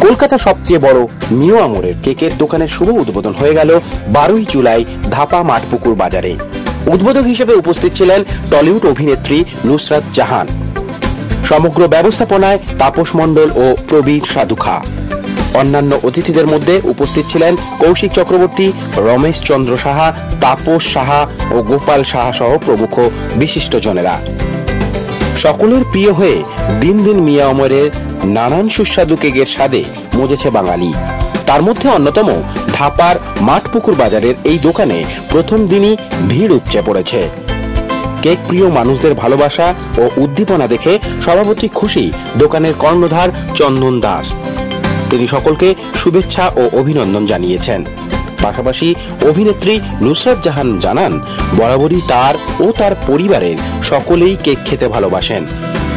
কলকাতার সবচেয়ে বড় মিও আমরের কেকের দোকানের শুভ উদ্বোধন হয়ে গেল 12ই জুলাই ধাপা মাঠপুকুর বাজারে। উদ্বোধক হিসেবে উপস্থিত ছিলেন টলিউড অভিনেত্রী নুসরাত জাহান। সমগ্র ব্যবস্থাপনায় তাপস মণ্ডল ও প্রবীর সাধুখা। অন্যান্য অতিথিদের মধ্যে উপস্থিত ছিলেন কৌশিক চক্রবর্তী, রমেশ চন্দ্র সাহা, তাপস সাহা ও গোপাল সাহা সহ প্রমুখ বিশিষ্টজনেরা। সকলের প্রিয় হয়ে দিন দিন মিয়া আমরের নানান সুস্বাদু কেকের স্বাদে মজেছে বাঙালি। তার মধ্যে অন্যতম ধাপার মাঠপুকুর বাজারের এই দোকানে প্রথম দিনই ভিড় উপচে পড়েছে। কেক প্রিয় মানুষদের ভালোবাসা ও উদ্দীপনা দেখে স্বভাবতই খুশি দোকানের কর্ণধার চন্দন দাস। তিনি সকলকে শুভেচ্ছা ও অভিনন্দন জানিয়েছেন। পাশাপাশি অভিনেত্রী নুসরাত জাহান জানান, বরাবরই তার ও তার পরিবারের সকলেই কেক খেতে ভালোবাসেন।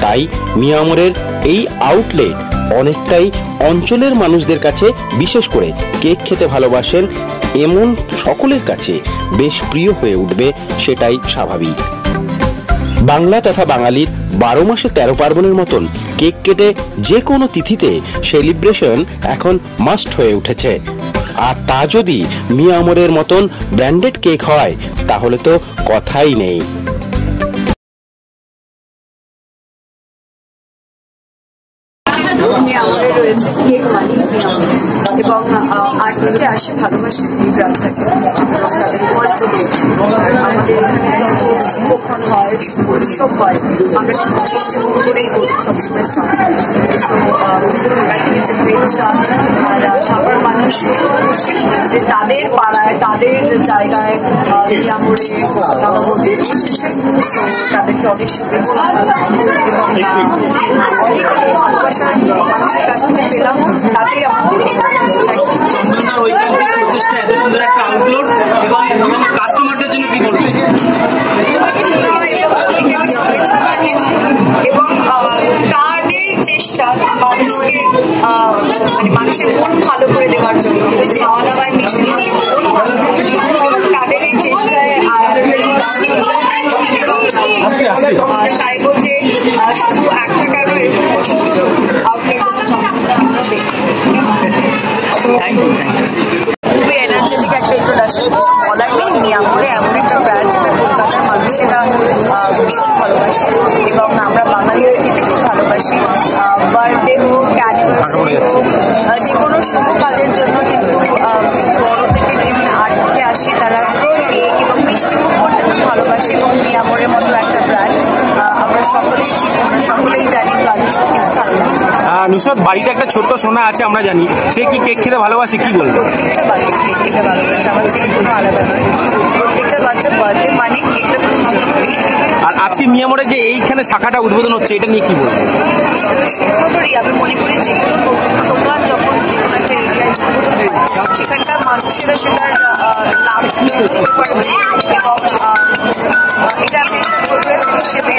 তাই মিয়া আমরের এই আউটলেট অনেকটাই অঞ্চলের মানুষদের কাছে, বিশেষ করে কেক খেতে ভালোবাসেন এমন সকলের কাছে বেশ প্রিয় হয়ে উঠবে, সেটাই স্বাভাবিক। বাংলা তথা বাঙালির 12 মাসে 13 পার্বণের মতন কেক কেটে যে কোনো তিথিতে সেলিব্রেশন এখন মাস্ট হয়ে উঠেছে। আর তা যদি মিয়া আমরের মতন ব্র্যান্ডেড কেক হয় তাহলে তো কথাই নেই। রয়েছে কেক মালিক এবং আর্টিতে আসে ভালোবাসে এই ব্র্যান্ডটাকে। আমাদের এখানে যত শুভক্ষণ হয়, শুভ উৎসব হয়, আমরা কিন্তু মিষ্টি মুখ করেই সবসময় স্টার্ট করি। So I think it's a great start. আর ঢাকার মানুষ যে তাদের পাড়ায়, তাদের জায়গায় মিয়া আমরে দাদা বলতে এসেছে। সো তাদেরকে অনেক শুভেচ্ছা এবং অনেক ভালোবাসা মানুষের কাছ থেকে পেলাম, তাতেই আমাদের চন্দনদার ঐকান্তিক প্রচেষ্টা, এত সুন্দর একটা আউটলুক এবং কাস্টমারদের জন্য কি বলবেন? এবং তাদের চেষ্টা মানুষকে মানে মানুষের মন ভালো করে দেওয়ার জন্য, খাওয়া দাওয়ায় মিষ্টি তাদের এই চেষ্টায় চাইবো যে শুধু একটা কারণে খুবই এনার্জেটিক একটা ইন্ট্রোডাকশন। বলার নেই, মিয়া আমরে এমন একটা ব্র্যান্ড যেটা কলকাতার মানুষেরা ভীষণ ভালোবাসে এবং আমরা বাঙালিরা এতে খুব ভালোবাসি। বার্থডে হোক, অ্যানিভার্সারি হোক, যে কোনো শুভ কাজের জন্য কিন্তু বড় থেকে যেমন আর্টকে আসে তারা কেক এবং মিষ্টি মুখ করতে খুব ভালোবাসে। এবং মিয়া আমরের মতো একটা ব্র্যান্ড আমরা সকলেই চিনি, আমরা সকলেই জানি। তো আজ সত্যি ভালো লাগছে। নুসরাত বাড়িতে একটা ছোট্ট সোনা আছে আমরা জানি, সে কি কেক খেতে ভালোবাসে, কি বলবো? প্রত্যেকটা বাচ্চা কেক খেতে ভালোবাসে, আমার ছেলে কোনো আলাদা নয়। প্রত্যেকটা বাচ্চা বার্থডে মানে কেকটা খুব জরুরি। আর আজকে মিয়া আমরে যে এইখানে শাখাটা উদ্বোধন হচ্ছে, এটা নিয়ে কি বলবো? সেটা তো সুখবরই। আমি মনে করি যে কোনো নতুন দোকান যখন যে কোনো একটা এরিয়ায় উদ্বোধন হয়, সেখানকার মানুষেরা সেটার লাভ নিতে পারবে এবং এটা আমি একটা প্রোগ্রেস হিসেবে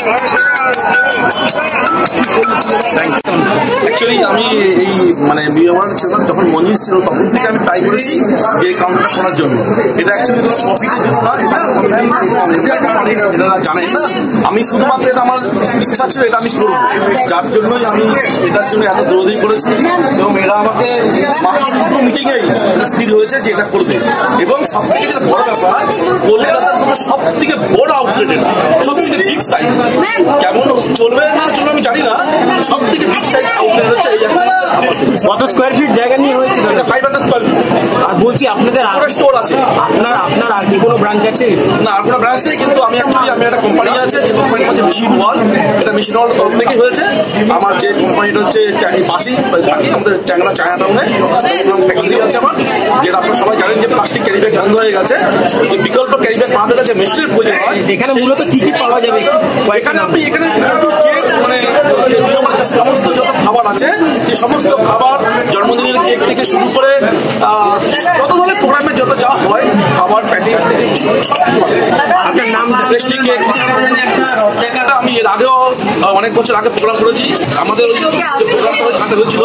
অ্যাকচুয়ালি আমি এই মানে মিয়া আমর ছিলাম যখন মঞ্জিস ছিল, তখন থেকে আমি ট্রাই করেছি যে কাউন্টারটা করার জন্য। এটা অ্যাকচুয়ালি কোনো প্রফিটের জন্য না, এটা জানেন না। আমি শুধুমাত্র এটা আমার ইচ্ছা ছিল, এটা আমি করবো, যার জন্যই আমি এটার জন্য এত দৌড়ি করেছি। এবং এরা আমাকে মিটিংয়ে এটা স্থির হয়েছে যে এটা করবে। এবং সব থেকে যেটা বড় ব্যাপার, কলকাতার কোনো সব থেকে বড় আউটলেট, এটা সব থেকে বিগ সাইজ। কেমন চলবে না চলবে আমি জানি না, সব থেকে বিগ সাইজ আউটলেট হচ্ছে এই জায়গায়। কত স্কোয়ার ফিট জায়গা নিয়ে হয়েছে? 500 স্কোয়ার ফিট। আর বলছি আপনাদের আরো স্টোর আছে? আপনার আর কি কোনো ব্রাঞ্চ আছে? না, আর কোনো ব্রাঞ্চ নেই, কিন্তু আমি একটা কোম্পানি আছে, যে কোম্পানি হচ্ছে মেশিন ওয়াল। এটা মেশিন ওয়াল তরফ থেকেই হয়েছে। আমার যে কোম্পানিটা হচ্ছে পাশেই থাকি, আমাদের ট্যাংরা চায়না টাউনে ফ্যাক্টরি আছে আমার, যেটা আপনারা সবাই জানেন যে প্লাস্টিক ক্যারি ব্যাগ বন্ধ হয়ে গেছে। যে বিকল্প ক্যারি ব্যাগ বানাতে গেছে মেশিনের প্রয়োজন হয়। এখানে মূলত কি কি পাওয়া যাবে? এখানে আপনি এখানে মানে সমস্ত যত খাবার আছে, যে সমস্ত খাবার, জন্মদিনের কেক থেকে শুরু করে যত ধরনের প্রোগ্রামে যত যা হয়, খাবার প্যাকেজ থেকে আপনার নাম পেস্ট্রি কেক। আমি এর আগেও অনেক বছর আগে প্রোগ্রাম করেছি। আমাদের ওই যে প্রোগ্রামটা হাতে হয়েছিল,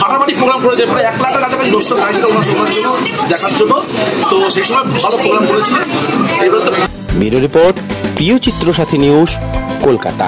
ফাটাফাটি প্রোগ্রাম করেছে, প্রায় 1 লাখের কাছাকাছি দর্শক আসছিল ওনার শোনার জন্য, দেখার জন্য। তো সেই সময় ভালো প্রোগ্রাম করেছি। এবার তো ব্যুরো রিপোর্ট, প্রিয় চিত্র সাথী নিউজ, কলকাতা।